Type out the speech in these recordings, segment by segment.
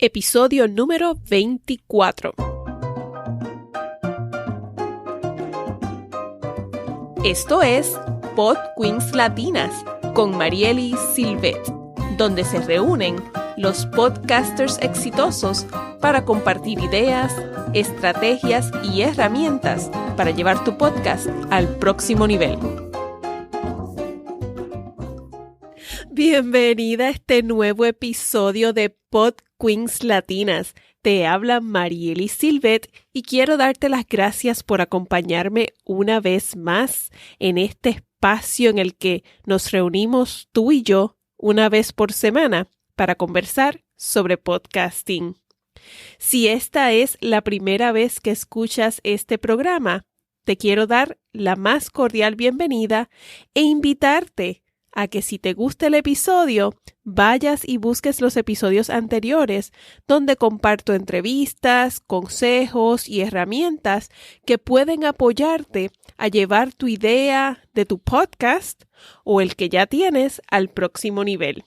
episodio número 24. Esto es Pod Queens Latinas con Mariely Silvet, donde se reúnen los podcasters exitosos para compartir ideas, estrategias y herramientas para llevar tu podcast al próximo nivel. Bienvenida a este nuevo episodio de Pod Queens Latinas. Te habla Mariely Silvet y quiero darte las gracias por acompañarme una vez más en este espacio en el que nos reunimos tú y yo una vez por semana para conversar sobre podcasting. Si esta es la primera vez que escuchas este programa, te quiero dar la más cordial bienvenida e invitarte a que si te gusta el episodio, vayas y busques los episodios anteriores, donde comparto entrevistas, consejos y herramientas que pueden apoyarte a llevar tu idea de tu podcast o el que ya tienes al próximo nivel.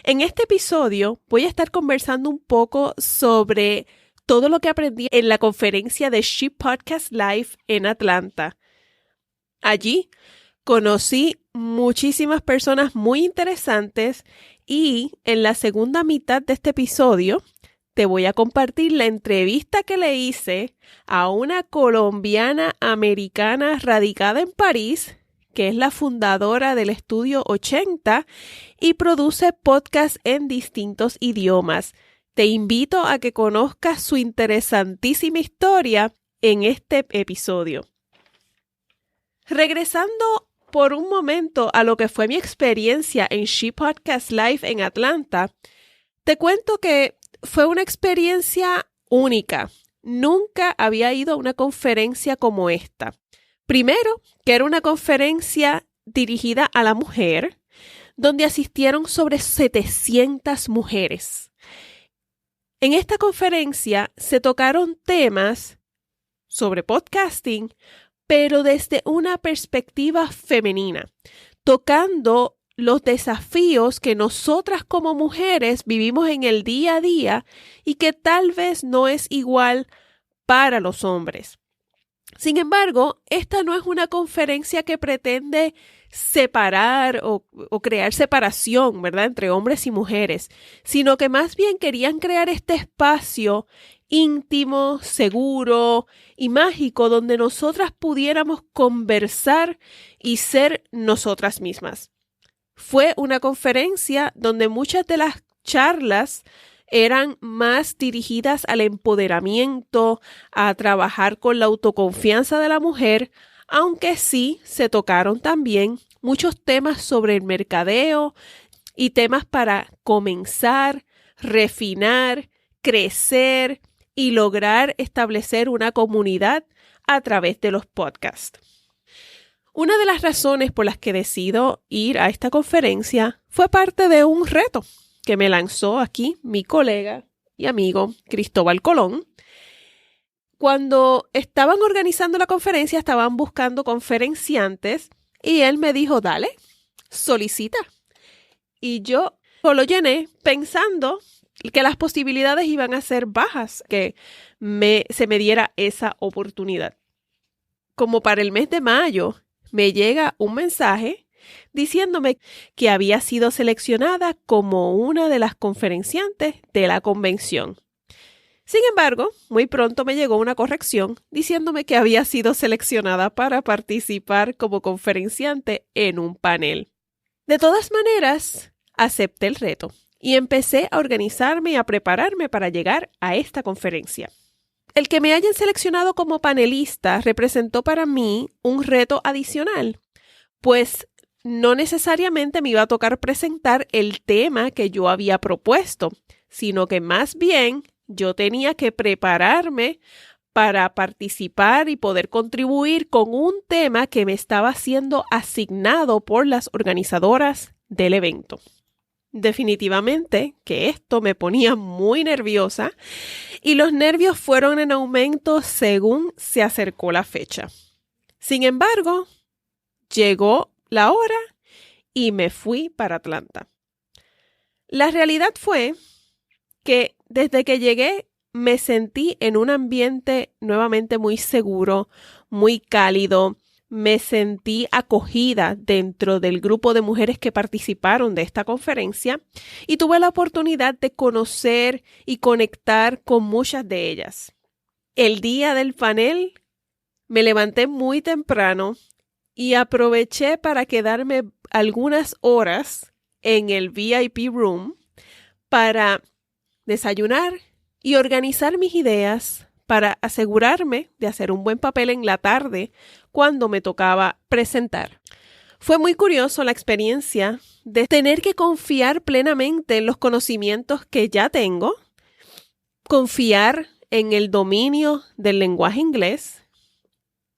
En este episodio voy a estar conversando un poco sobre todo lo que aprendí en la conferencia de She Podcast Live en Atlanta. Allí conocí muchísimas personas muy interesantes y en la segunda mitad de este episodio te voy a compartir la entrevista que le hice a una colombiana americana radicada en París, que es la fundadora del Estudio 80 y produce podcasts en distintos idiomas. Te invito a que conozcas su interesantísima historia en este episodio. Regresando por un momento a lo que fue mi experiencia en She Podcast Live en Atlanta, te cuento que fue una experiencia única. Nunca había ido a una conferencia como esta. Primero, que era una conferencia dirigida a la mujer, donde asistieron sobre 700 mujeres. En esta conferencia se tocaron temas sobre podcasting, pero desde una perspectiva femenina, tocando los desafíos que nosotras como mujeres vivimos en el día a día y que tal vez no es igual para los hombres. Sin embargo, esta no es una conferencia que pretende separar o crear separación, ¿verdad?, entre hombres y mujeres, sino que más bien querían crear este espacio íntimo, seguro y mágico donde nosotras pudiéramos conversar y ser nosotras mismas. Fue una conferencia donde muchas de las charlas eran más dirigidas al empoderamiento, a trabajar con la autoconfianza de la mujer, aunque sí se tocaron también muchos temas sobre el mercadeo y temas para comenzar, refinar, crecer y lograr establecer una comunidad a través de los podcasts. Una de las razones por las que decido ir a esta conferencia fue parte de un reto que me lanzó aquí mi colega y amigo Cristóbal Colón. Cuando estaban organizando la conferencia, estaban buscando conferenciantes y él me dijo, dale, solicita. Y yo lo llené pensando que las posibilidades iban a ser bajas, que se me diera esa oportunidad. Como para el mes de mayo, me llega un mensaje diciéndome que había sido seleccionada como una de las conferenciantes de la convención. Sin embargo, muy pronto me llegó una corrección diciéndome que había sido seleccionada para participar como conferenciante en un panel. De todas maneras, acepté el reto y empecé a organizarme y a prepararme para llegar a esta conferencia. El que me hayan seleccionado como panelista representó para mí un reto adicional, pues no necesariamente me iba a tocar presentar el tema que yo había propuesto, sino que más bien yo tenía que prepararme para participar y poder contribuir con un tema que me estaba siendo asignado por las organizadoras del evento. Definitivamente que esto me ponía muy nerviosa y los nervios fueron en aumento según se acercó la fecha. Sin embargo, llegó la hora y me fui para Atlanta. La realidad fue que desde que llegué me sentí en un ambiente nuevamente muy seguro, muy cálido. Me sentí acogida dentro del grupo de mujeres que participaron de esta conferencia y tuve la oportunidad de conocer y conectar con muchas de ellas. El día del panel me levanté muy temprano y aproveché para quedarme algunas horas en el VIP room para desayunar y organizar mis ideas para asegurarme de hacer un buen papel en la tarde cuando me tocaba presentar. Fue muy curioso la experiencia de tener que confiar plenamente en los conocimientos que ya tengo, confiar en el dominio del lenguaje inglés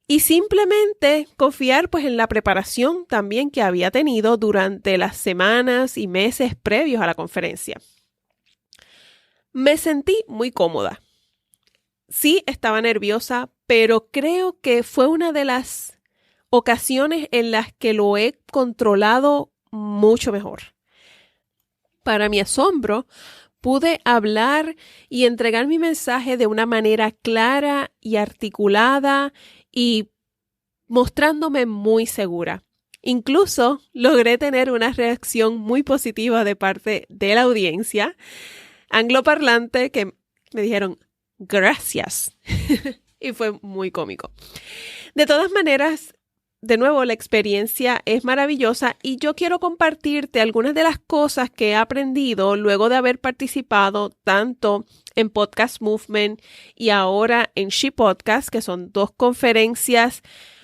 y simplemente confiar pues en la preparación también que había tenido durante las semanas y meses previos a la conferencia. Me sentí muy cómoda. Sí, estaba nerviosa, pero creo que fue una de las ocasiones en las que lo he controlado mucho mejor. Para mi asombro, pude hablar y entregar mi mensaje de una manera clara y articulada y mostrándome muy segura. Incluso logré tener una reacción muy positiva de parte de la audiencia angloparlante que me dijeron gracias y fue muy cómico. De todas maneras, de nuevo, la experiencia es maravillosa y yo quiero compartirte algunas de las cosas que he aprendido luego de haber participado tanto en Podcast Movement y ahora en She Podcast, que son dos conferencias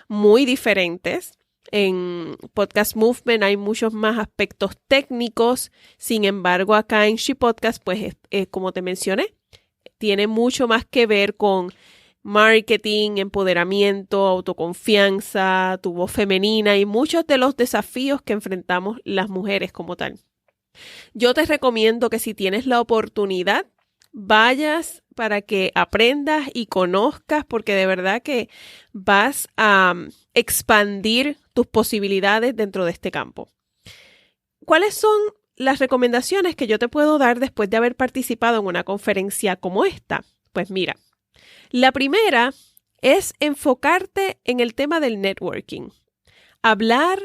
muy diferentes. En Podcast Movement hay muchos más aspectos técnicos, sin embargo acá en She Podcast, pues como te mencioné, tiene mucho más que ver con marketing, empoderamiento, autoconfianza, tu voz femenina y muchos de los desafíos que enfrentamos las mujeres como tal. Yo te recomiendo que si tienes la oportunidad, vayas para que aprendas y conozcas, porque de verdad que vas a expandir tus posibilidades dentro de este campo. ¿Cuáles son las recomendaciones que yo te puedo dar después de haber participado en una conferencia como esta? Pues mira, la primera es enfocarte en el tema del networking. Hablar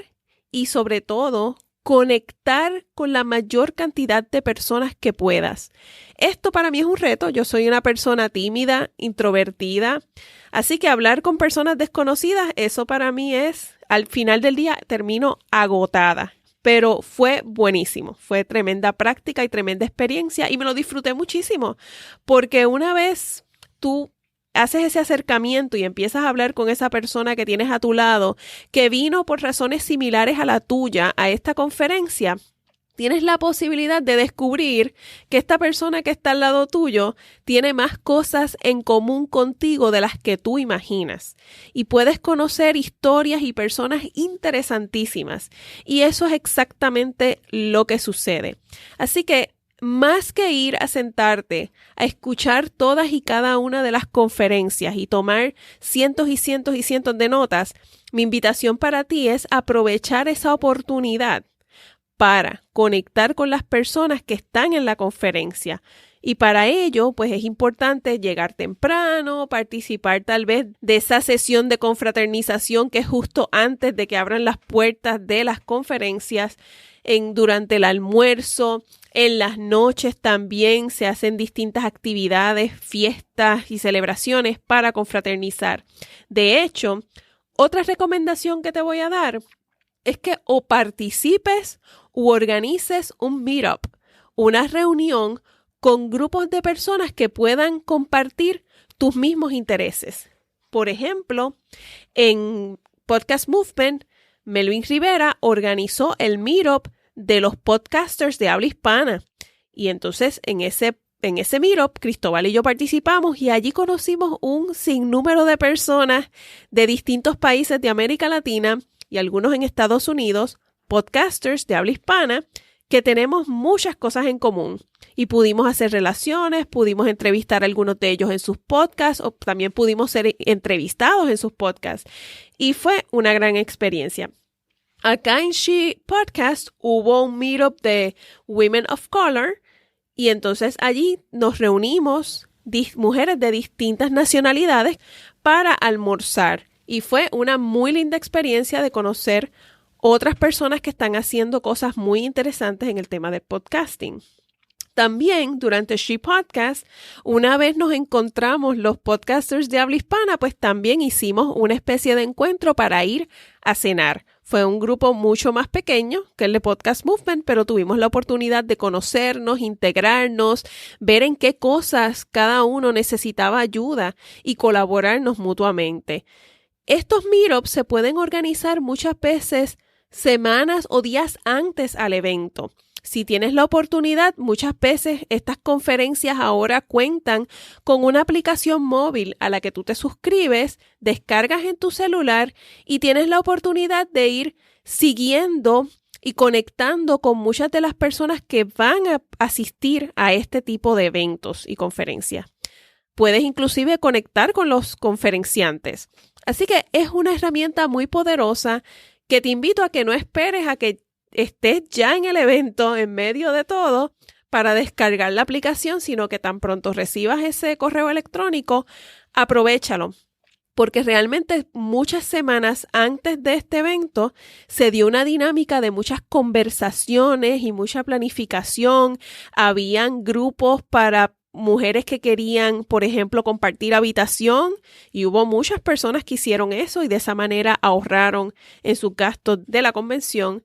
y sobre todo conectar con la mayor cantidad de personas que puedas. Esto para mí es un reto. Yo soy una persona tímida, introvertida, así que hablar con personas desconocidas, eso para mí es, al final del día termino agotada. Pero fue buenísimo, fue tremenda práctica y tremenda experiencia y me lo disfruté muchísimo porque una vez tú haces ese acercamiento y empiezas a hablar con esa persona que tienes a tu lado, que vino por razones similares a la tuya a esta conferencia, tienes la posibilidad de descubrir que esta persona que está al lado tuyo tiene más cosas en común contigo de las que tú imaginas. Y puedes conocer historias y personas interesantísimas. Y eso es exactamente lo que sucede. Así que más que ir a sentarte a escuchar todas y cada una de las conferencias y tomar cientos y cientos y cientos de notas, mi invitación para ti es aprovechar esa oportunidad para conectar con las personas que están en la conferencia. Y para ello, pues es importante llegar temprano, participar tal vez de esa sesión de confraternización que es justo antes de que abran las puertas de las conferencias, durante el almuerzo, en las noches también se hacen distintas actividades, fiestas y celebraciones para confraternizar. De hecho, otra recomendación que te voy a dar es que o participes u organices un meetup, una reunión con grupos de personas que puedan compartir tus mismos intereses. Por ejemplo, en Podcast Movement, Melvin Rivera organizó el meetup de los podcasters de habla hispana. Y entonces en ese meetup, Cristóbal y yo participamos y allí conocimos un sinnúmero de personas de distintos países de América Latina y algunos en Estados Unidos, podcasters de habla hispana, que tenemos muchas cosas en común. Y pudimos hacer relaciones, pudimos entrevistar a algunos de ellos en sus podcasts o también pudimos ser entrevistados en sus podcasts. Y fue una gran experiencia. Acá en She Podcast hubo un meetup de Women of Color Y entonces allí nos reunimos mujeres de distintas nacionalidades para almorzar. Y fue una muy linda experiencia de conocer otras personas que están haciendo cosas muy interesantes en el tema del podcasting. También durante She Podcast, una vez nos encontramos los podcasters de habla hispana, pues también hicimos una especie de encuentro para ir a cenar. Fue un grupo mucho más pequeño que el de Podcast Movement, pero tuvimos la oportunidad de conocernos, integrarnos, ver en qué cosas cada uno necesitaba ayuda y colaborarnos mutuamente. Estos meetups se pueden organizar muchas veces semanas o días antes al evento. Si tienes la oportunidad, muchas veces estas conferencias ahora cuentan con una aplicación móvil a la que tú te suscribes, descargas en tu celular y tienes la oportunidad de ir siguiendo y conectando con muchas de las personas que van a asistir a este tipo de eventos y conferencias. Puedes inclusive conectar con los conferenciantes. Así que es una herramienta muy poderosa que te invito a que no esperes a que estés ya en el evento, en medio de todo, para descargar la aplicación, sino que tan pronto recibas ese correo electrónico, aprovéchalo. Porque realmente muchas semanas antes de este evento se dio una dinámica de muchas conversaciones y mucha planificación. Habían grupos para mujeres que querían, por ejemplo, compartir habitación y hubo muchas personas que hicieron eso y de esa manera ahorraron en sus gastos de la convención.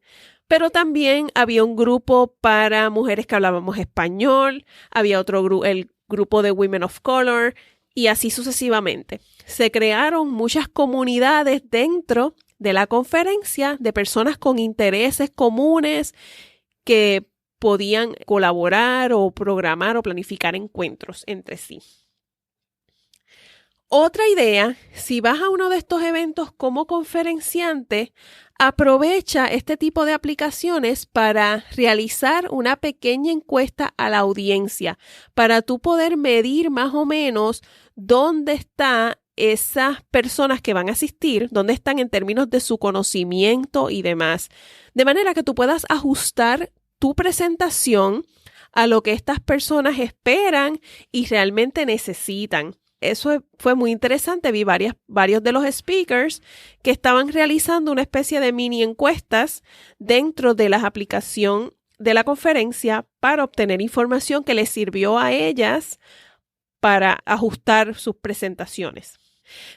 Pero también había un grupo para mujeres que hablábamos español, había otro el grupo de Women of Color y así sucesivamente. Se crearon muchas comunidades dentro de la conferencia de personas con intereses comunes que podían colaborar o programar o planificar encuentros entre sí. Otra idea, si vas a uno de estos eventos como conferenciante, aprovecha este tipo de aplicaciones para realizar una pequeña encuesta a la audiencia, para tú poder medir más o menos dónde están esas personas que van a asistir, dónde están en términos de su conocimiento y demás, de manera que tú puedas ajustar tu presentación a lo que estas personas esperan y realmente necesitan. Eso fue muy interesante. Vi varios de los speakers que estaban realizando una especie de mini encuestas dentro de la aplicación de la conferencia para obtener información que les sirvió a ellas para ajustar sus presentaciones.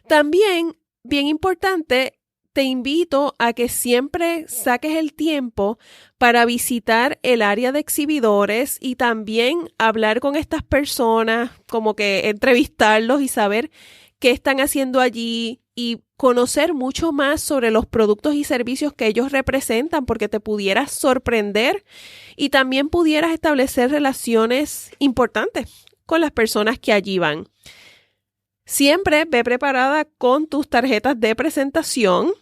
También, bien importante, te invito a que siempre saques el tiempo para visitar el área de exhibidores y también hablar con estas personas, como que entrevistarlos y saber qué están haciendo allí y conocer mucho más sobre los productos y servicios que ellos representan, porque te pudieras sorprender y también pudieras establecer relaciones importantes con las personas que allí van. Siempre ve preparada con tus tarjetas de presentación.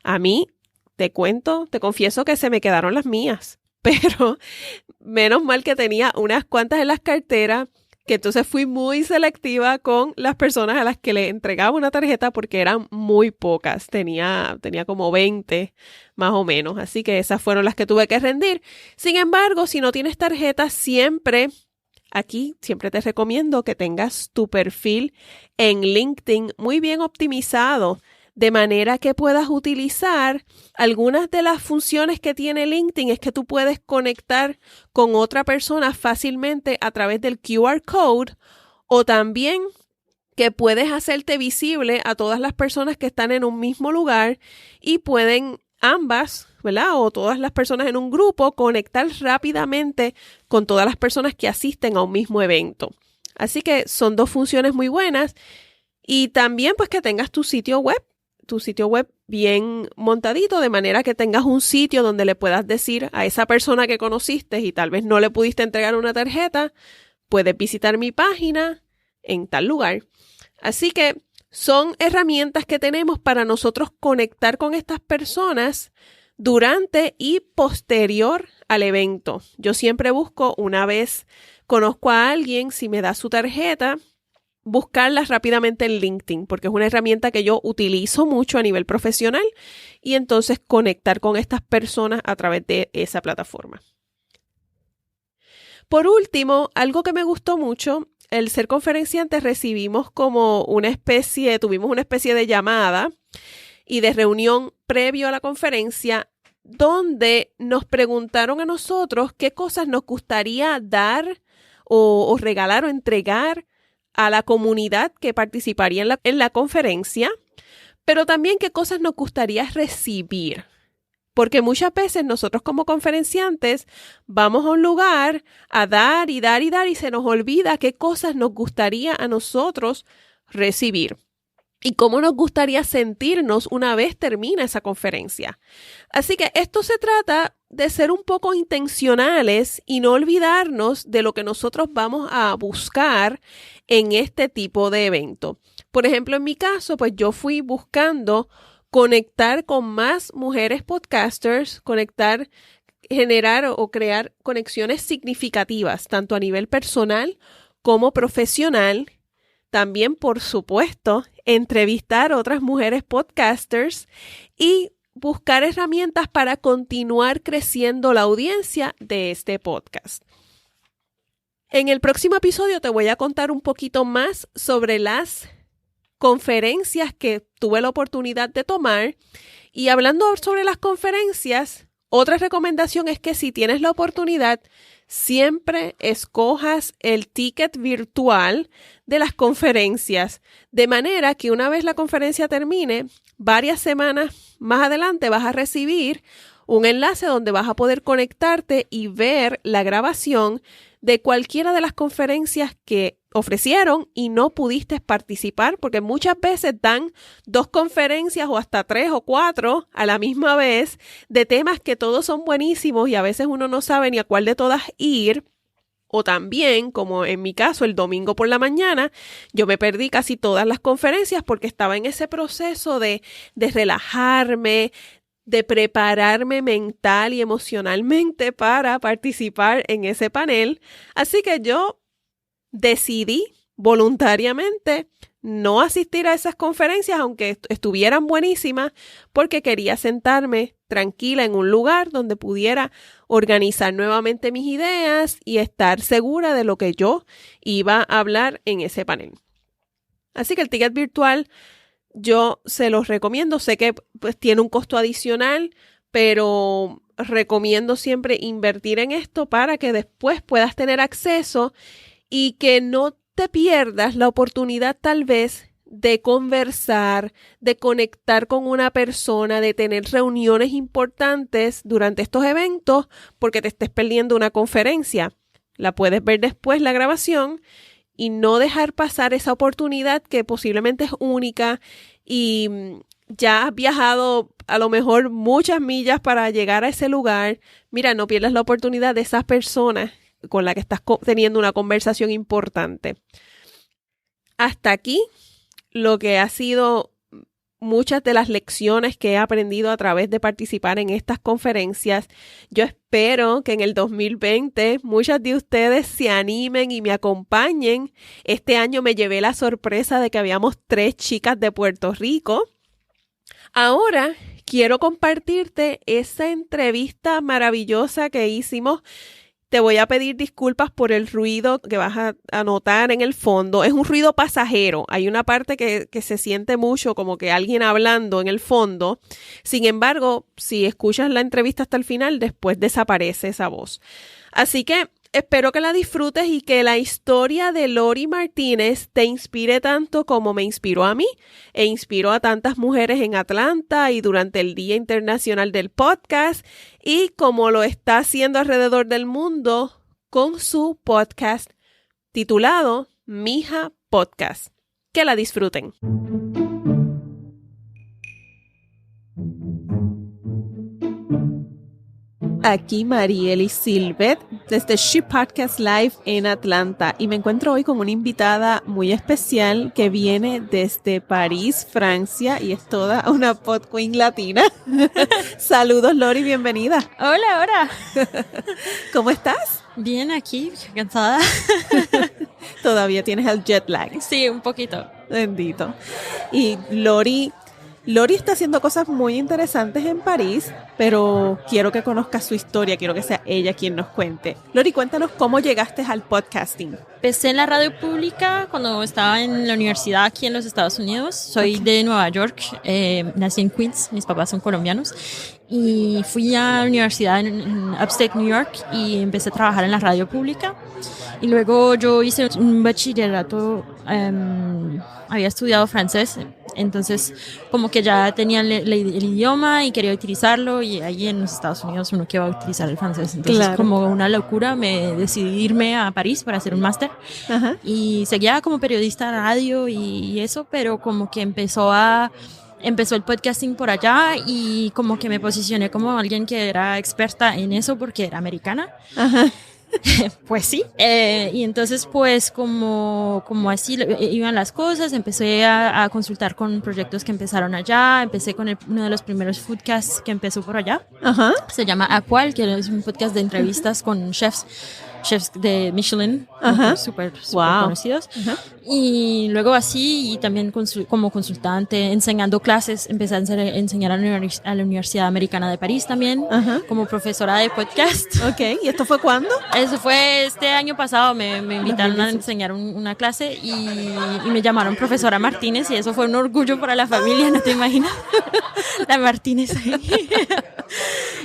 A mí, te confieso que se me quedaron las mías, pero menos mal que tenía unas cuantas en las carteras, que entonces fui muy selectiva con las personas a las que le entregaba una tarjeta porque eran muy pocas. Tenía como 20 más o menos, así que esas fueron las que tuve que rendir. Sin embargo, si no tienes tarjeta, siempre te recomiendo que tengas tu perfil en LinkedIn muy bien optimizado, de manera que puedas utilizar algunas de las funciones que tiene LinkedIn. Es que tú puedes conectar con otra persona fácilmente a través del QR code, o también que puedes hacerte visible a todas las personas que están en un mismo lugar y pueden ambas, ¿verdad? O todas las personas en un grupo conectar rápidamente con todas las personas que asisten a un mismo evento. Así que son dos funciones muy buenas. Y también pues que tengas tu sitio web bien montadito, de manera que tengas un sitio donde le puedas decir a esa persona que conociste y tal vez no le pudiste entregar una tarjeta, puedes visitar mi página en tal lugar. Así que son herramientas que tenemos para nosotros conectar con estas personas durante y posterior al evento. Yo siempre busco, una vez conozco a alguien, si me da su tarjeta, buscarlas rápidamente en LinkedIn, porque es una herramienta que yo utilizo mucho a nivel profesional, y entonces conectar con estas personas a través de esa plataforma. Por último, algo que me gustó mucho, el ser conferenciante recibimos tuvimos una especie de llamada y de reunión previo a la conferencia donde nos preguntaron a nosotros qué cosas nos gustaría dar o regalar o entregar a la comunidad que participaría en la conferencia, pero también qué cosas nos gustaría recibir. Porque muchas veces nosotros como conferenciantes vamos a un lugar a dar y dar y dar y se nos olvida qué cosas nos gustaría a nosotros recibir y cómo nos gustaría sentirnos una vez termina esa conferencia. Así que esto se trata de ser un poco intencionales y no olvidarnos de lo que nosotros vamos a buscar en este tipo de evento. Por ejemplo, en mi caso, pues yo fui buscando conectar con más mujeres podcasters, generar o crear conexiones significativas, tanto a nivel personal como profesional. También, por supuesto, entrevistar a otras mujeres podcasters y buscar herramientas para continuar creciendo la audiencia de este podcast. En el próximo episodio te voy a contar un poquito más sobre las conferencias que tuve la oportunidad de tomar. Y hablando sobre las conferencias, otra recomendación es que si tienes la oportunidad, siempre escojas el ticket virtual de las conferencias, de manera que una vez la conferencia termine, varias semanas más adelante vas a recibir un enlace donde vas a poder conectarte y ver la grabación de cualquiera de las conferencias que ofrecieron y no pudiste participar, porque muchas veces dan 2 conferencias o hasta 3 o 4 a la misma vez de temas que todos son buenísimos y a veces uno no sabe ni a cuál de todas ir. O también, como en mi caso, el domingo por la mañana, yo me perdí casi todas las conferencias porque estaba en ese proceso de relajarme, de prepararme mental y emocionalmente para participar en ese panel. Así que yo decidí voluntariamente no asistir a esas conferencias, aunque estuvieran buenísimas, porque quería sentarme tranquila en un lugar donde pudiera organizar nuevamente mis ideas y estar segura de lo que yo iba a hablar en ese panel. Así que el ticket virtual yo se los recomiendo. Sé que pues tiene un costo adicional, pero recomiendo siempre invertir en esto para que después puedas tener acceso y que no te pierdas la oportunidad tal vez de conversar, de conectar con una persona, de tener reuniones importantes durante estos eventos porque te estés perdiendo una conferencia. La puedes ver después, la grabación, y no dejar pasar esa oportunidad que posiblemente es única y ya has viajado a lo mejor muchas millas para llegar a ese lugar. Mira, no pierdas la oportunidad de esas personas con las que estás teniendo una conversación importante. Hasta aquí lo que ha sido muchas de las lecciones que he aprendido a través de participar en estas conferencias. Yo espero que en el 2020 muchas de ustedes se animen y me acompañen. Este año me llevé la sorpresa de que habíamos 3 chicas de Puerto Rico. Ahora quiero compartirte esa entrevista maravillosa que hicimos. Te voy a pedir disculpas por el ruido que vas a notar en el fondo. Es un ruido pasajero. Hay una parte que se siente mucho como que alguien hablando en el fondo. Sin embargo, si escuchas la entrevista hasta el final, después desaparece esa voz. Así que espero que la disfrutes y que la historia de Lori Martínez te inspire tanto como me inspiró a mí e inspiró a tantas mujeres en Atlanta y durante el Día Internacional del Podcast y como lo está haciendo alrededor del mundo con su podcast titulado Mija Podcast. Que la disfruten. Aquí Marieli Silvet desde She Podcast Live en Atlanta y me encuentro hoy con una invitada muy especial que viene desde París, Francia y es toda una pod queen latina. Saludos Lori, bienvenida. Hola, hola. ¿Cómo estás? Bien aquí, cansada. Todavía tienes el jet lag. Sí, un poquito. Bendito. Y Lori Lori está haciendo cosas muy interesantes en París, pero quiero que conozcas su historia, quiero que sea ella quien nos cuente. Lori, cuéntanos cómo llegaste al podcasting. Empecé en la radio pública cuando estaba en la universidad aquí en los Estados Unidos. Soy de Nueva York, nací en Queens, mis papás son colombianos. Y fui a la universidad en Upstate New York y empecé a trabajar en la radio pública. Y luego yo hice un bachillerato, había estudiado francés, entonces como que ya tenía el idioma y quería utilizarlo, y ahí en los Estados Unidos uno que va a utilizar el francés. Entonces Claro. como una locura me decidí irme a París para hacer un máster. Ajá. Y seguía como periodista de radio y eso, pero como que empezó el podcasting por allá y como que me posicioné como alguien que era experta en eso porque era americana. Ajá. Pues sí, y entonces pues como así iban las cosas, empecé a consultar con proyectos que empezaron allá, empecé con uno de los primeros foodcasts que empezó por allá, Ajá. se llama Aqual, que es un podcast de entrevistas con chefs de Michelin, Ajá. súper Wow. conocidos. Ajá. Y luego así, y también como consultante, enseñando clases, empecé a enseñar a la Universidad Americana de París también, Ajá. como profesora de podcast. Ok, ¿y esto fue cuándo? Eso fue este año pasado, me invitaron a enseñar una clase y me llamaron profesora Martínez, y eso fue un orgullo para la familia, ¿no te imaginas? La Martínez ahí.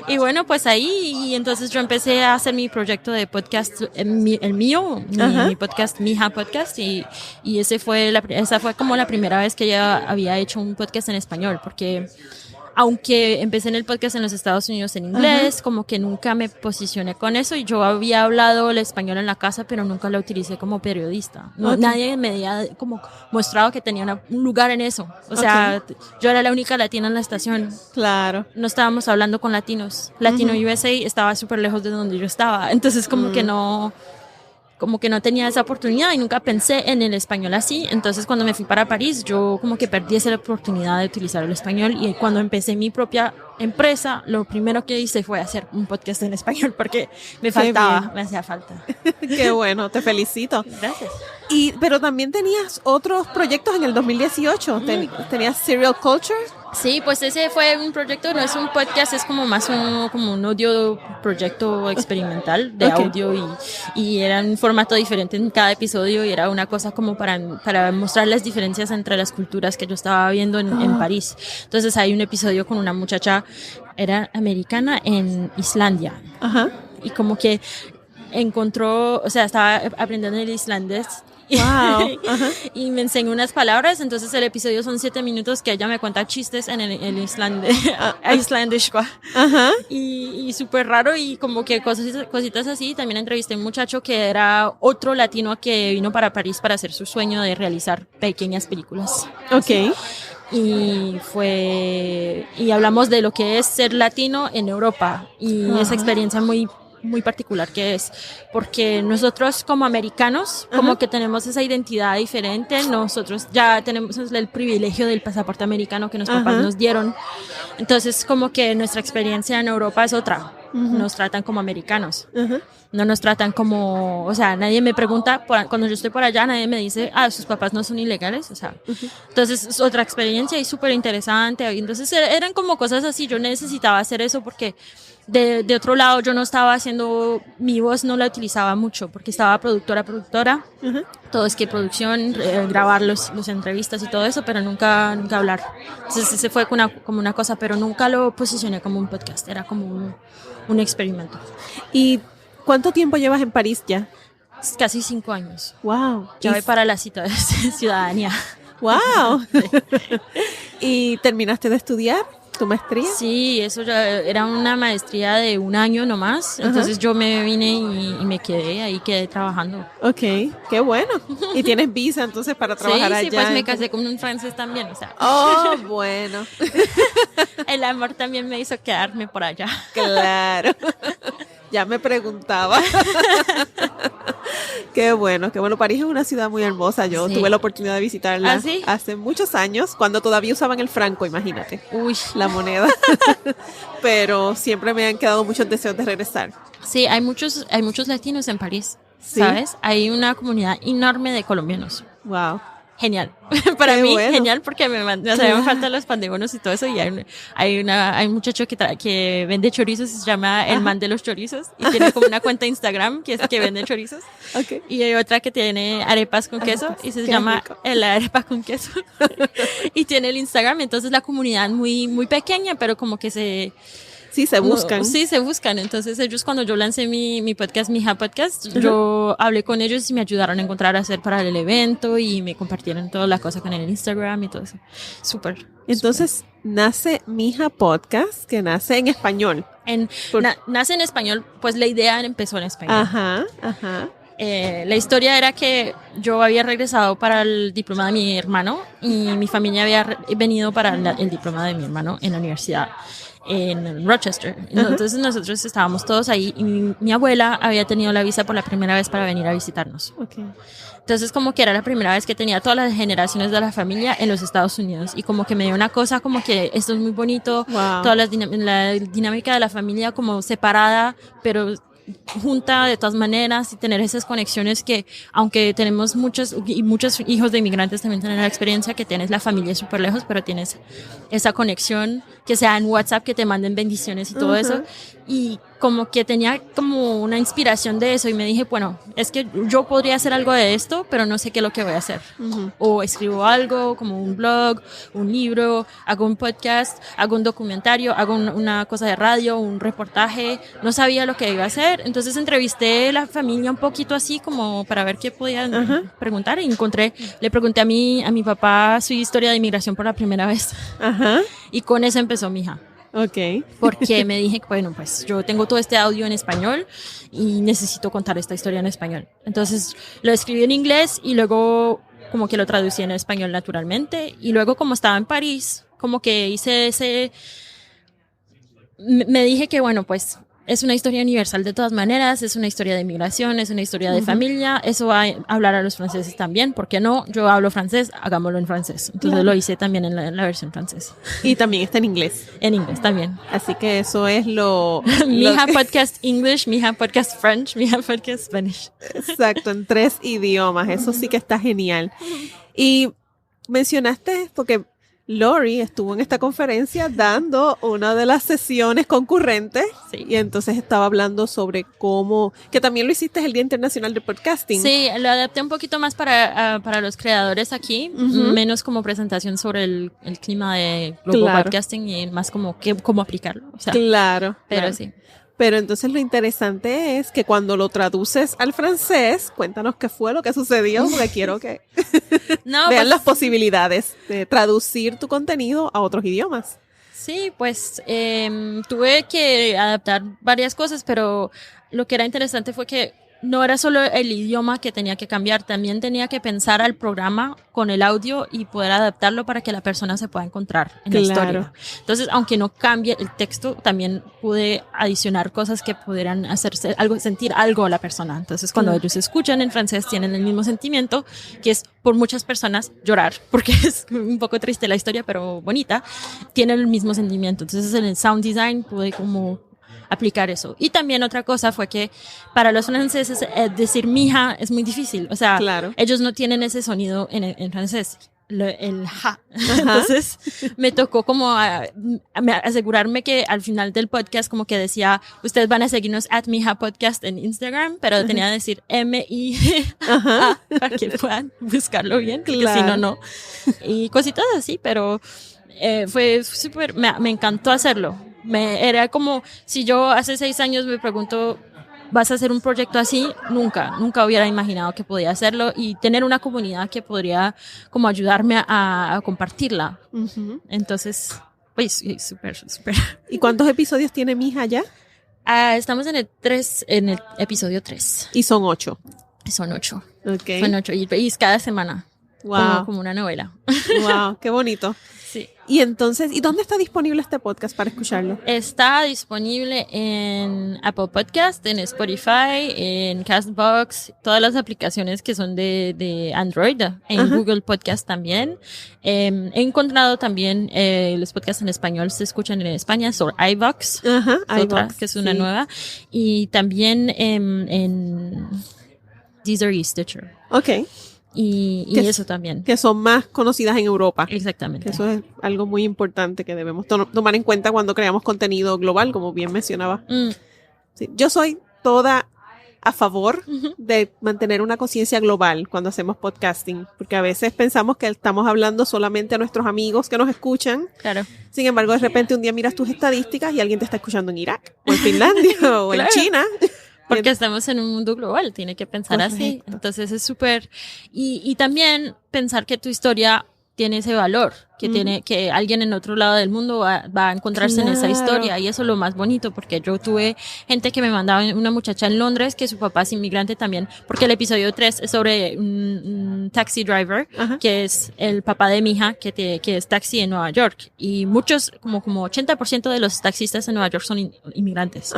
Y bueno, pues ahí, y entonces yo empecé a hacer mi proyecto de podcast, el mío, mi podcast, Mija Podcast, y esa fue como la primera vez que ya había hecho un podcast en español, porque aunque empecé en el podcast en los Estados Unidos en inglés, como que nunca me posicioné con eso, y yo había hablado el español en la casa, pero nunca lo utilicé como periodista. No, Nadie me había como mostrado que tenía un lugar en eso. O sea, yo era la única latina en la estación. Claro. No estábamos hablando con latinos. Latino USA estaba súper lejos de donde yo estaba. Entonces como que no tenía esa oportunidad y nunca pensé en el español así. Entonces cuando me fui para París, yo como que perdí esa oportunidad de utilizar el español, y cuando empecé mi propia empresa, lo primero que hice fue hacer un podcast en español porque me hacía falta. Qué bueno, te felicito. Gracias. Pero también tenías otros proyectos en el 2018. Tenías Serial Culture. Sí, pues ese fue un proyecto, no es un podcast, es como más como un audio proyecto experimental de audio, y era un formato diferente en cada episodio, y era una cosa como para mostrar las diferencias entre las culturas que yo estaba viendo en París. Entonces hay un episodio con una muchacha, era americana en Islandia. Ajá. Y como que encontró, o sea, estaba aprendiendo el islandés. Wow. Y me enseñó unas palabras. Entonces el episodio son 7 minutos que ella me cuenta chistes en el Icelandish. Ajá. Y súper raro, y como que cositas así. También entrevisté a un muchacho que era otro latino que vino para París para hacer su sueño de realizar pequeñas películas. Ok. Y hablamos de lo que es ser latino en Europa, y esa experiencia muy particular que es, porque nosotros como americanos como que tenemos esa identidad diferente. Nosotros ya tenemos el privilegio del pasaporte americano que nuestros papás nos dieron, entonces como que nuestra experiencia en Europa es otra. Nos tratan como americanos, no nos tratan como, o sea, nadie me pregunta, cuando yo estoy por allá, nadie me dice, sus papás no son ilegales, o sea, entonces es otra experiencia y súper interesante. Entonces eran como cosas así, yo necesitaba hacer eso porque de otro lado yo no estaba haciendo, mi voz no la utilizaba mucho porque estaba productora, todo es que producción, grabar los entrevistas y todo eso, pero nunca hablar. Entonces ese fue como una cosa, pero nunca lo posicioné como un podcast, era como un experimento. ¿Y cuánto tiempo llevas en París ya? Casi 5 años. Wow. Ya voy para la ciudadanía. Wow. ¿Y terminaste de estudiar tu maestría? Sí, eso ya era una maestría de 1 año nomás. Entonces yo me vine y me quedé trabajando. Ok, qué bueno. ¿Y tienes visa entonces para trabajar allá? Sí, pues me casé con un francés también, o sea. Oh, bueno. El amor también me hizo quedarme por allá. Claro. Ya me preguntaba. Qué bueno, qué bueno. París es una ciudad muy hermosa. Yo tuve la oportunidad de visitarla hace muchos años, cuando todavía usaban el franco, imagínate. Uy, la moneda. Pero siempre me han quedado muchos deseos de regresar. Sí, hay muchos latinos en París, ¿sabes? Hay una comunidad enorme de colombianos. Wow. genial. Para Qué mí, bueno. genial, porque me faltan los pandémonos y todo eso. Y hay un muchacho que vende chorizos, se llama El Man de los Chorizos, y tiene como una cuenta de Instagram que vende chorizos. Okay. Y hay otra que tiene arepas con queso y se llama El Arepa con Queso. Y tiene el Instagram. Entonces la comunidad muy, muy pequeña, pero como que Sí, se buscan. Sí, se buscan. Entonces ellos, cuando yo lancé mi podcast, Mija Podcast, yo hablé con ellos y me ayudaron a encontrar a hacer para el evento y me compartieron toda la cosa con el Instagram y todo eso. Súper. Entonces nace Mija Podcast, que nace en español. Nace en español, pues la idea empezó en español. Ajá. La historia era que yo había regresado para el diploma de mi hermano y mi familia había venido para el diploma de mi hermano en la universidad en Rochester. Entonces nosotros estábamos todos ahí y mi abuela había tenido la visa por la primera vez para venir a visitarnos. Okay. Entonces como que era la primera vez que tenía todas las generaciones de la familia en los Estados Unidos y como que me dio una cosa como que esto es muy bonito, toda la dinámica de la familia como separada, pero junta de todas maneras, y tener esas conexiones que, aunque tenemos muchos hijos de inmigrantes, también tienen la experiencia que tienes la familia súper lejos, pero tienes esa conexión, que sea en WhatsApp, que te manden bendiciones y todo eso. Y como que tenía como una inspiración de eso y me dije, bueno, es que yo podría hacer algo de esto, pero no sé qué es lo que voy a hacer. O escribo algo como un blog, un libro, hago un podcast, hago un documentario, hago una cosa de radio, un reportaje. No sabía lo que iba a hacer. Entonces entrevisté a la familia un poquito así como para ver qué podían preguntar y le pregunté a mi papá su historia de inmigración por la primera vez. Y con eso empezó mi hija. Okay. Porque me dije, bueno, pues yo tengo todo este audio en español y necesito contar esta historia en español. Entonces lo escribí en inglés y luego como que lo traducí en español naturalmente. Y luego, como estaba en París, como que hice me dije que, bueno, pues es una historia universal de todas maneras, es una historia de inmigración, es una historia de familia, eso va a hablar a los franceses también, ¿por qué no? Yo hablo francés, hagámoslo en francés. Entonces lo hice también en la versión francesa. Y también está en inglés. En inglés también. Así que eso es lo... Mija Podcast English, Mija Podcast French, Mija Podcast Spanish. Exacto, en 3 idiomas, eso sí que está genial. Y mencionaste, porque Lori estuvo en esta conferencia dando una de las sesiones concurrentes, sí, y entonces estaba hablando sobre cómo, que también lo hiciste el Día Internacional de Podcasting. Sí, lo adapté un poquito más para los creadores aquí, menos como presentación sobre el clima de global podcasting y más como cómo aplicarlo. O sea, pero sí. Pero entonces lo interesante es que cuando lo traduces al francés, cuéntanos qué fue lo que sucedió, porque quiero que vean las posibilidades de traducir tu contenido a otros idiomas. Sí, pues tuve que adaptar varias cosas, pero lo que era interesante fue que no era solo el idioma que tenía que cambiar, también tenía que pensar al programa con el audio y poder adaptarlo para que la persona se pueda encontrar en la historia. Entonces, aunque no cambie el texto, también pude adicionar cosas que pudieran hacerse sentir algo a la persona. Entonces, cuando ellos escuchan en francés, tienen el mismo sentimiento, que es por muchas personas llorar, porque es un poco triste la historia, pero bonita, tienen el mismo sentimiento. Entonces, en el sound design pude como aplicar eso. Y también otra cosa fue que para los franceses decir mija es muy difícil. O sea, ellos no tienen ese sonido en francés, el ja. Entonces me tocó como asegurarme que al final del podcast como que decía, ustedes van a seguirnos @mija podcast en Instagram, pero tenía que decir M-I-A para que puedan buscarlo bien, porque si no, no. Y cositas así, pero fue súper, me encantó hacerlo. Era como si yo hace 6 años me pregunto, ¿vas a hacer un proyecto así? Nunca hubiera imaginado que podía hacerlo y tener una comunidad que podría como ayudarme a compartirla. Entonces, pues, súper. ¿Y cuántos episodios tiene Mija ya? Estamos en el episodio 3. ¿Y son 8? Son 8. Okay. Son 8 y cada semana. Wow. Como una novela. Wow, qué bonito. Sí. Y entonces, ¿y dónde está disponible este podcast para escucharlo? Está disponible en Apple Podcast, en Spotify, en Castbox, todas las aplicaciones que son de Android, en Google Podcast también. He encontrado también los podcasts en español se escuchan en España, sobre iVoox, iVoox, que es una nueva, y también en Deezer y Stitcher. Okay. y eso también. Que son más conocidas en Europa. Exactamente. Eso es algo muy importante que debemos tomar en cuenta cuando creamos contenido global, como bien mencionaba. Sí, yo soy toda a favor de mantener una conciencia global cuando hacemos podcasting, porque a veces pensamos que estamos hablando solamente a nuestros amigos que nos escuchan. Claro. Sin embargo, de repente un día miras tus estadísticas y alguien te está escuchando en Irak, o en Finlandia, o en China. Porque estamos en un mundo global, tiene que pensar así. Entonces es súper... Y también pensar que tu historia tiene ese valor, que tiene que alguien en otro lado del mundo va a encontrarse en esa historia, y eso es lo más bonito, porque yo tuve gente que me mandaba, una muchacha en Londres que su papá es inmigrante también, porque el episodio 3 es sobre un taxi driver, que es el papá de mi hija, que es taxi en Nueva York, y muchos, como 80% de los taxistas en Nueva York son inmigrantes.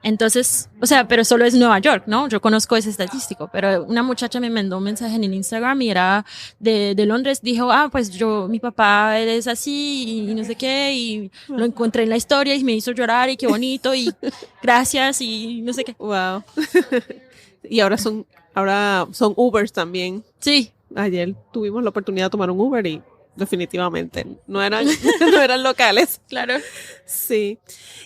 Entonces, o sea, pero solo es Nueva York, ¿no? Yo conozco ese estadístico, pero una muchacha me mandó un mensaje en el Instagram y era de Londres, dijo, pues mi papá es así y no sé qué, y lo encontré en la historia y me hizo llorar y qué bonito y gracias y no sé qué. Wow. Y ahora son Ubers también. Sí. Ayer tuvimos la oportunidad de tomar un Uber y definitivamente no eran locales. Claro. Sí.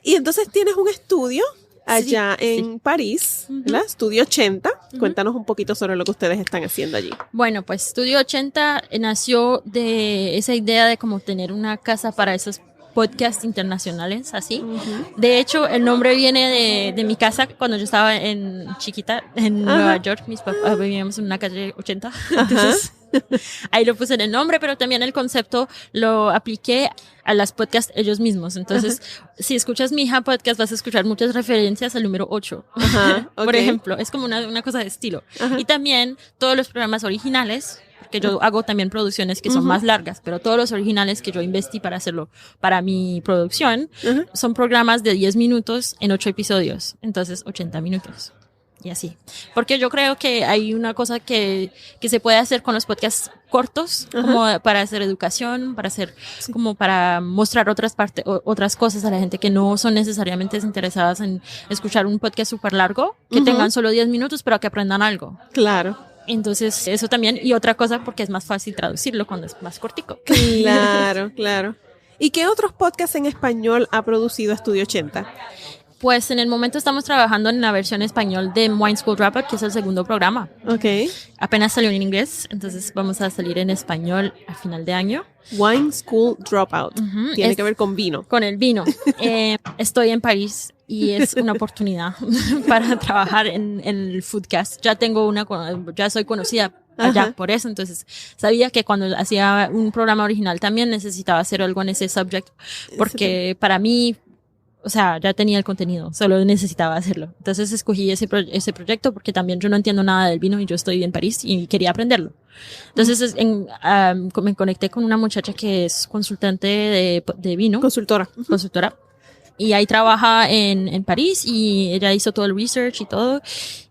Y entonces tienes un estudio allá en París, ¿verdad? Estudio 80. Cuéntanos un poquito sobre lo que ustedes están haciendo allí. Bueno, pues Estudio 80 nació de esa idea de como tener una casa para esos podcasts internacionales, así. De hecho, el nombre viene de mi casa cuando yo estaba en chiquita, en Nueva York. Mis papás vivíamos en una calle 80. Entonces, ahí lo puse en el nombre, pero también el concepto lo apliqué a las podcasts ellos mismos. Entonces, si escuchas Mi Hija Podcast, vas a escuchar muchas referencias al número 8. Por ejemplo, es como una cosa de estilo. Y también todos los programas originales, porque yo hago también producciones que son más largas, pero todos los originales que yo investí para hacerlo para mi producción son programas de 10 minutos en 8 episodios. Entonces, 80 minutos. Y así. Porque yo creo que hay una cosa que se puede hacer con los podcasts cortos, como para hacer educación, para hacer, como para mostrar otras cosas a la gente que no son necesariamente interesadas en escuchar un podcast súper largo, que tengan solo 10 minutos, pero que aprendan algo. Claro. Entonces, eso también. Y otra cosa, porque es más fácil traducirlo cuando es más cortico. Claro, claro. ¿Y qué otros podcasts en español ha producido Estudio 80? Pues en el momento estamos trabajando en la versión español de Wine School Dropout, que es el segundo programa. Okay. Apenas salió en inglés, entonces vamos a salir en español a final de año. Wine School Dropout. Tiene que ver con vino. Con el vino. Estoy en París y es una oportunidad para trabajar en el Foodcast. Ya soy conocida allá por eso, entonces sabía que cuando hacía un programa original también necesitaba hacer algo en ese subject, porque para mí, o sea, ya tenía el contenido, solo necesitaba hacerlo. Entonces escogí ese proyecto porque también yo no entiendo nada del vino y yo estoy en París y quería aprenderlo. Entonces me conecté con una muchacha que es consultante de vino. Consultora. Y ahí trabaja en París y ella hizo todo el research y todo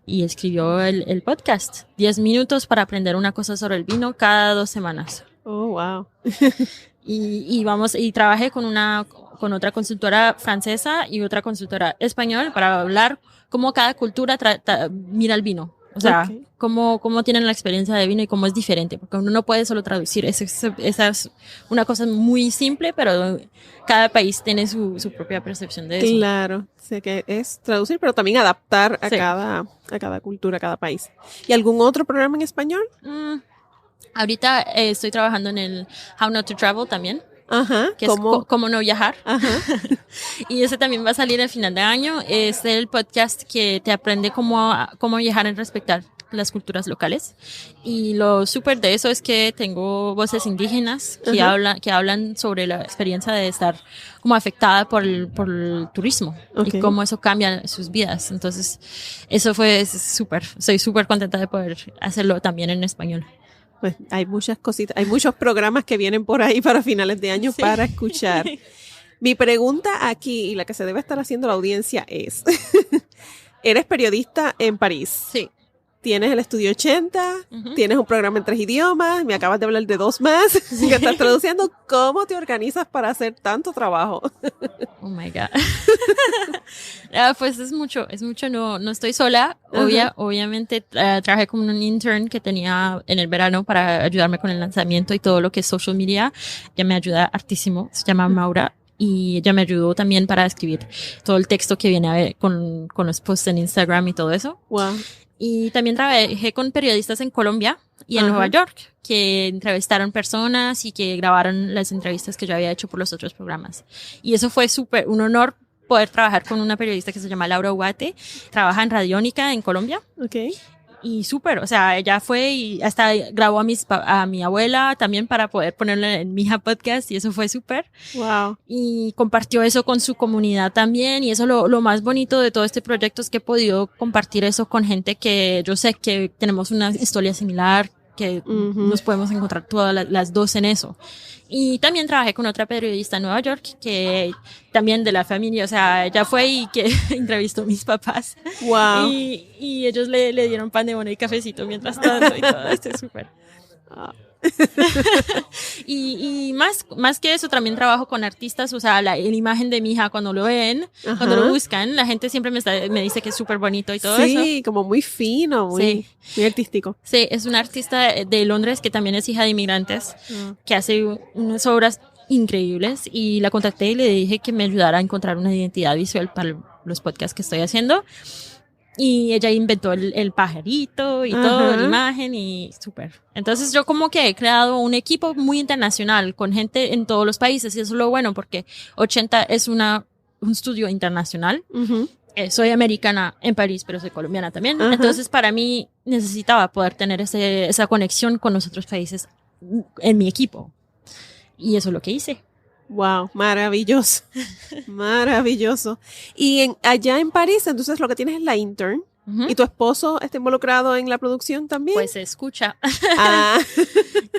y escribió el podcast. 10 minutos para aprender una cosa sobre el vino cada 2 semanas. Oh, wow. y trabajé con otra consultora francesa y otra consultora española para hablar cómo cada cultura mira el vino. O sea, cómo tienen la experiencia de vino y cómo es diferente, porque uno no puede solo traducir. Esa es una cosa muy simple, pero cada país tiene su propia percepción de eso. Claro, sé que es traducir, pero también adaptar a cada cultura, a cada país. ¿Y algún otro programa en español? Ahorita estoy trabajando en el How Not to Travel también. Que ¿Cómo? Es cómo no viajar. Y ese también va a salir al final de año. Es el podcast que te aprende cómo viajar en respetar las culturas locales. Y lo súper de eso es que tengo voces indígenas que hablan sobre la experiencia de estar como afectada por el turismo y cómo eso cambia sus vidas. Entonces, eso fue súper. Soy súper contenta de poder hacerlo también en español. Pues hay muchas cositas, hay muchos programas que vienen por ahí para finales de año para escuchar. Mi pregunta aquí, y la que se debe estar haciendo la audiencia es, ¿eres periodista en París? Sí. tienes el Estudio 80, tienes un programa en 3 idiomas, me acabas de hablar de 2 más que estás traduciendo. ¿Cómo te organizas para hacer tanto trabajo? Oh my God. Pues es mucho, no estoy sola. Obviamente trabajé como un intern que tenía en el verano para ayudarme con el lanzamiento y todo lo que es social media. Ella me ayuda hartísimo, se llama Maura. Y ella me ayudó también para escribir todo el texto que viene a ver con los posts en Instagram y todo eso. Wow. Y también trabajé con periodistas en Colombia y en Nueva York, que entrevistaron personas y que grabaron las entrevistas que yo había hecho por los otros programas. Y eso fue un honor poder trabajar con una periodista que se llama Laura Uate. Trabaja en Radiónica en Colombia. Okay. Y súper, o sea, ella fue y hasta grabó a mi abuela también para poder ponerla en mi hija podcast y eso fue súper. Wow. Y compartió eso con su comunidad también y eso lo más bonito de todo este proyecto es que he podido compartir eso con gente que yo sé que tenemos una historia similar, que nos podemos encontrar todas las dos en eso. Y también trabajé con otra periodista en Nueva York que también de la familia, o sea, ella fue y que entrevistó a mis papás. Wow. Y ellos le dieron pan de bono y cafecito mientras tanto y todo esto es súper. y más que eso también trabajo con artistas, o sea, la imagen de mi hija cuando lo ven, cuando lo buscan, la gente siempre me dice que es súper bonito y todo eso. Sí, como muy fino, muy artístico. Sí, es una artista de Londres que también es hija de inmigrantes, que hace unas obras increíbles y la contacté y le dije que me ayudara a encontrar una identidad visual para los podcasts que estoy haciendo. Y ella inventó el pajarito y todo, la imagen y súper. Entonces yo como que he creado un equipo muy internacional con gente en todos los países y eso es lo bueno porque 80 es un estudio internacional. Soy americana en París, pero soy colombiana también. Entonces para mí necesitaba poder tener esa conexión con los otros países en mi equipo. Y eso es lo que hice. Wow, maravilloso, maravilloso. Y allá en París, entonces lo que tienes es la intern. ¿Y tu esposo está involucrado en la producción también? Pues se escucha.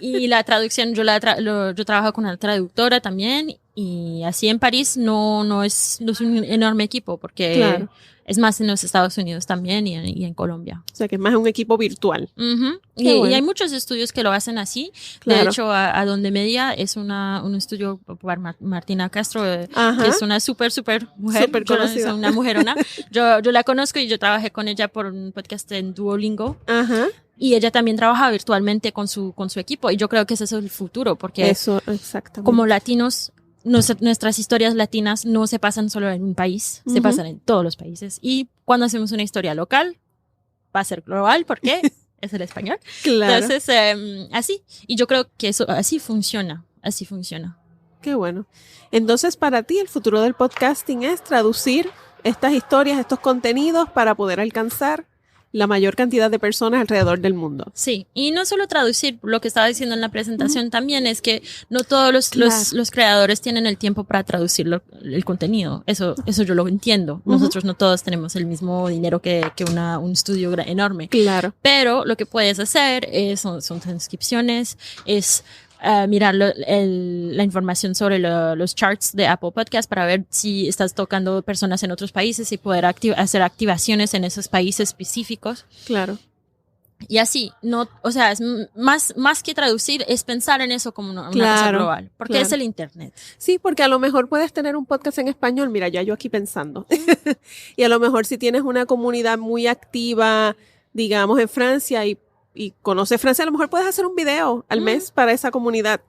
Y la traducción, yo trabajo con una traductora también. Y así en París no es un enorme equipo porque es más en los Estados Unidos también y en Colombia. O sea que es más un equipo virtual. Y hay muchos estudios que lo hacen así. Claro. De hecho, a Donde Media es un estudio por Martina Castro, que es una súper mujer. Súper conocida. Es una mujerona. Yo la conozco y yo trabajé con ella por un podcast en Duolingo. Y ella también trabaja virtualmente con su equipo. Y yo creo que ese es el futuro porque eso, exactamente. Como latinos, nuestras historias latinas no se pasan solo en un país, se pasan en todos los países. Y cuando hacemos una historia local, va a ser global porque es el español. Claro. Entonces, así. Y yo creo que eso así funciona. Qué bueno. Entonces, para ti, el futuro del podcasting es traducir estas historias, estos contenidos para poder alcanzar la mayor cantidad de personas alrededor del mundo. Sí, y no solo traducir, lo que estaba diciendo en la presentación también es que no todos los creadores tienen el tiempo para traducir el contenido. Eso yo lo entiendo. Nosotros no todos tenemos el mismo dinero que un estudio enorme. Claro. Pero lo que puedes hacer son transcripciones, es mirar la información sobre los charts de Apple Podcast para ver si estás tocando personas en otros países y poder hacer activaciones en esos países específicos. Claro. Y así, o sea, es más que traducir, es pensar en eso como una cosa global, porque es el internet. Sí, porque a lo mejor puedes tener un podcast en español, mira, ya yo aquí pensando. Y a lo mejor si tienes una comunidad muy activa, digamos, en Francia y conoces Francia, a lo mejor puedes hacer un video al mes para esa comunidad.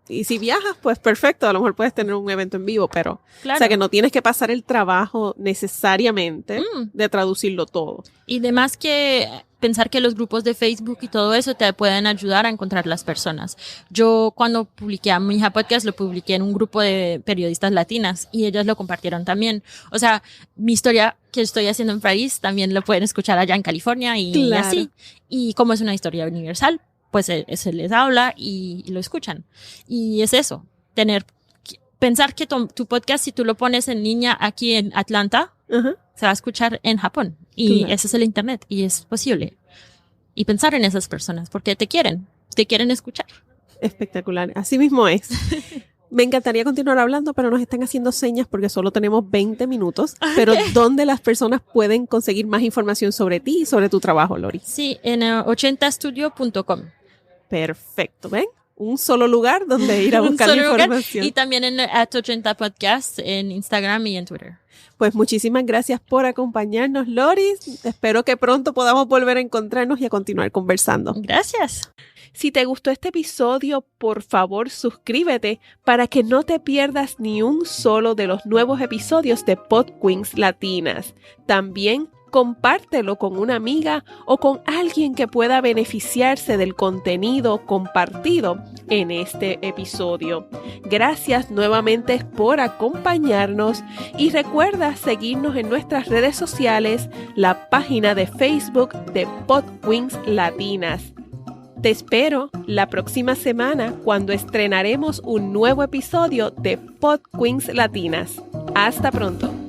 Y si viajas, pues perfecto, a lo mejor puedes tener un evento en vivo, pero o sea que no tienes que pasar el trabajo necesariamente de traducirlo todo. Y además que pensar que los grupos de Facebook y todo eso te pueden ayudar a encontrar las personas. Yo cuando publiqué a mi hija podcast lo publiqué en un grupo de periodistas latinas y ellas lo compartieron también. O sea, mi historia que estoy haciendo en París también lo pueden escuchar allá en California y así. Y como es una historia universal, pues se les habla y lo escuchan. Y es eso, pensar que tu podcast, si tú lo pones en línea aquí en Atlanta, se va a escuchar en Japón. Y ese es el internet y es posible. Y pensar en esas personas porque te quieren escuchar. Espectacular, así mismo es. Me encantaría continuar hablando, pero nos están haciendo señas porque solo tenemos 20 minutos. Pero ¿dónde las personas pueden conseguir más información sobre ti y sobre tu trabajo, Lori? Sí, en 80studio.com. Perfecto, ¿ven? Un solo lugar donde ir a buscar la información. Y también en @80 Podcast en Instagram y en Twitter. Pues muchísimas gracias por acompañarnos, Lori. Espero que pronto podamos volver a encontrarnos y a continuar conversando. Gracias. Si te gustó este episodio, por favor suscríbete para que no te pierdas ni un solo de los nuevos episodios de Pod Queens Latinas. También compártelo con una amiga o con alguien que pueda beneficiarse del contenido compartido en este episodio. Gracias nuevamente por acompañarnos y recuerda seguirnos en nuestras redes sociales, la página de Facebook de Pod Queens Latinas. Te espero la próxima semana cuando estrenaremos un nuevo episodio de Pod Queens Latinas. Hasta pronto.